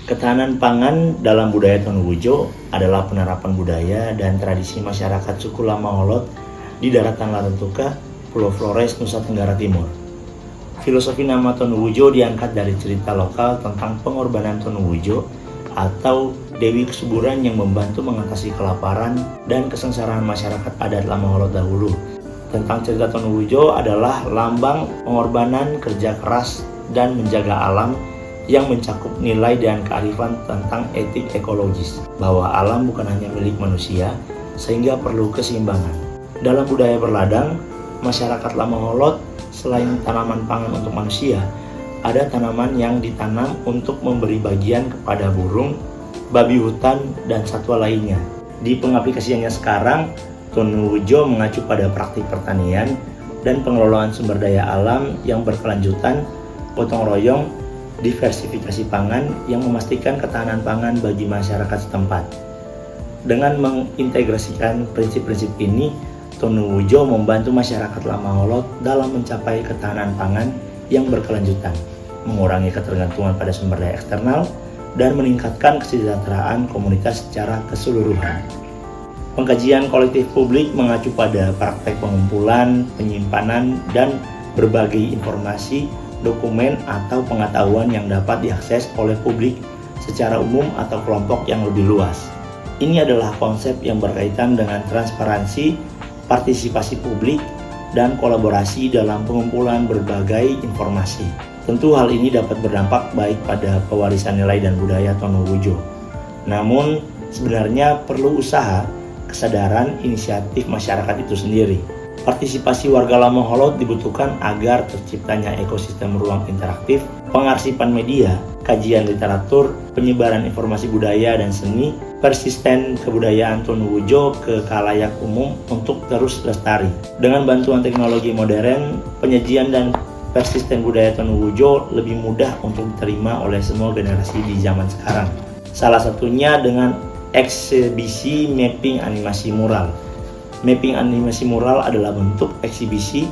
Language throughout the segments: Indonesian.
Ketahanan pangan dalam budaya Tonugujo adalah penerapan budaya dan tradisi masyarakat suku Lamaholot di daratan Larantuka, Pulau Flores, Nusa Tenggara Timur. Filosofi nama Tonugujo diangkat dari cerita lokal tentang pengorbanan Tonugujo atau Dewi Kesuburan yang membantu mengatasi kelaparan dan kesengsaraan masyarakat adat Lamaholot dahulu. Tentang cerita Tonugujo adalah lambang pengorbanan, kerja keras, dan menjaga alam yang mencakup nilai dan kearifan tentang etik ekologis, bahwa alam bukan hanya milik manusia, sehingga perlu keseimbangan. Dalam budaya berladang, masyarakat Lamaholot selain tanaman pangan untuk manusia, ada tanaman yang ditanam untuk memberi bagian kepada burung, babi hutan, dan satwa lainnya. Di pengaplikasiannya sekarang, Tonugujo mengacu pada praktik pertanian dan pengelolaan sumber daya alam yang berkelanjutan, gotong royong, diversifikasi pangan yang memastikan ketahanan pangan bagi masyarakat setempat. Dengan mengintegrasikan prinsip-prinsip ini, Tonugujo membantu masyarakat Lamaholot dalam mencapai ketahanan pangan yang berkelanjutan, mengurangi ketergantungan pada sumber daya eksternal, dan meningkatkan kesejahteraan komunitas secara keseluruhan. Pengkajian kolektif publik mengacu pada praktek pengumpulan, penyimpanan, dan berbagai informasi, dokumen, atau pengetahuan yang dapat diakses oleh publik secara umum atau kelompok yang lebih luas. Ini adalah konsep yang berkaitan dengan transparansi, partisipasi publik, dan kolaborasi dalam pengumpulan berbagai informasi. Tentu hal ini dapat berdampak baik pada pewarisan nilai dan budaya Tonugujo. Namun, sebenarnya perlu usaha, kesadaran, inisiatif masyarakat itu sendiri. Partisipasi warga Lamaholot dibutuhkan agar terciptanya ekosistem ruang interaktif, pengarsipan media, kajian literatur, penyebaran informasi budaya dan seni, persisten kebudayaan Tonugujo ke khalayak umum untuk terus lestari. Dengan bantuan teknologi modern, penyajian dan persisten budaya Tonugujo lebih mudah untuk diterima oleh semua generasi di zaman sekarang. Salah satunya dengan eksibisi mapping animasi mural. Mapping animasi mural adalah bentuk eksibisi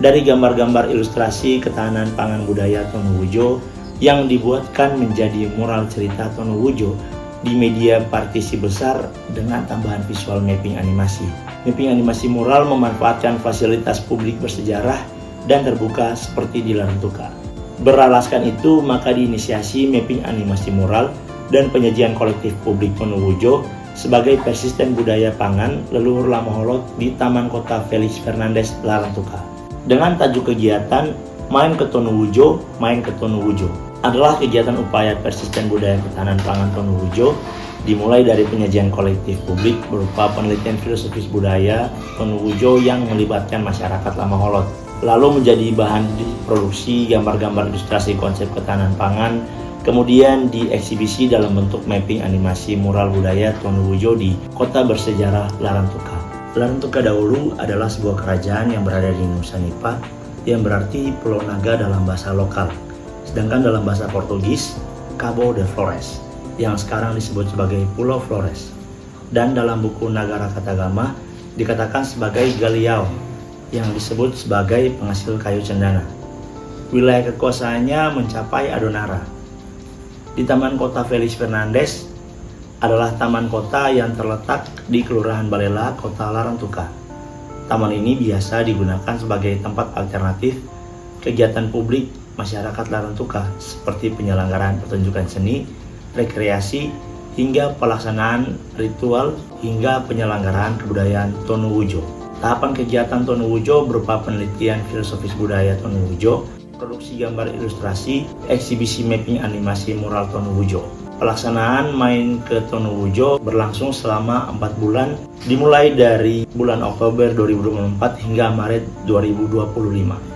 dari gambar-gambar ilustrasi ketahanan pangan budaya Tonugujo yang dibuatkan menjadi mural cerita Tonugujo di media partisi besar dengan tambahan visual mapping animasi. Mapping animasi mural memanfaatkan fasilitas publik bersejarah dan terbuka seperti di Larantuka. Beralaskan itu, maka diinisiasi mapping animasi mural dan penyajian kolektif publik Tonugujo sebagai persisten budaya pangan leluhur Lamaholot di Taman Kota Felix Fernandez, Larantuka. Dengan tajuk kegiatan Main ke Tonugujo, Main ke Tonugujo adalah kegiatan upaya persisten budaya ketahanan pangan Tonugujo, dimulai dari penyajian kolektif publik berupa penelitian filosofis budaya Tonugujo yang melibatkan masyarakat Lamaholot, lalu menjadi bahan produksi gambar-gambar ilustrasi konsep ketahanan pangan, kemudian dieksibisi dalam bentuk mapping animasi mural budaya Tonugujo di kota bersejarah Larantuka. Larantuka dahulu adalah sebuah kerajaan yang berada di Nusa Nipa, yang berarti Pulau Naga dalam bahasa lokal. Sedangkan dalam bahasa Portugis, Cabo de Flores, yang sekarang disebut sebagai Pulau Flores. Dan dalam buku Nagara Katagama dikatakan sebagai Galiao, yang disebut sebagai penghasil kayu cendana. Wilayah kekuasaannya mencapai Adonara. Di Taman Kota Felix Fernandez adalah taman kota yang terletak di Kelurahan Balela, Kota Larantuka. Taman ini biasa digunakan sebagai tempat alternatif kegiatan publik masyarakat Larantuka seperti penyelenggaraan pertunjukan seni, rekreasi, hingga pelaksanaan ritual hingga penyelenggaraan kebudayaan Tonugujo. Tahapan kegiatan Tonugujo berupa penelitian filosofis budaya Tonugujo, produksi gambar ilustrasi, eksibisi mapping animasi mural Tonugujo. Pelaksanaan Main ke Tonugujo berlangsung selama 4 bulan, dimulai dari bulan Oktober 2024 hingga Maret 2025.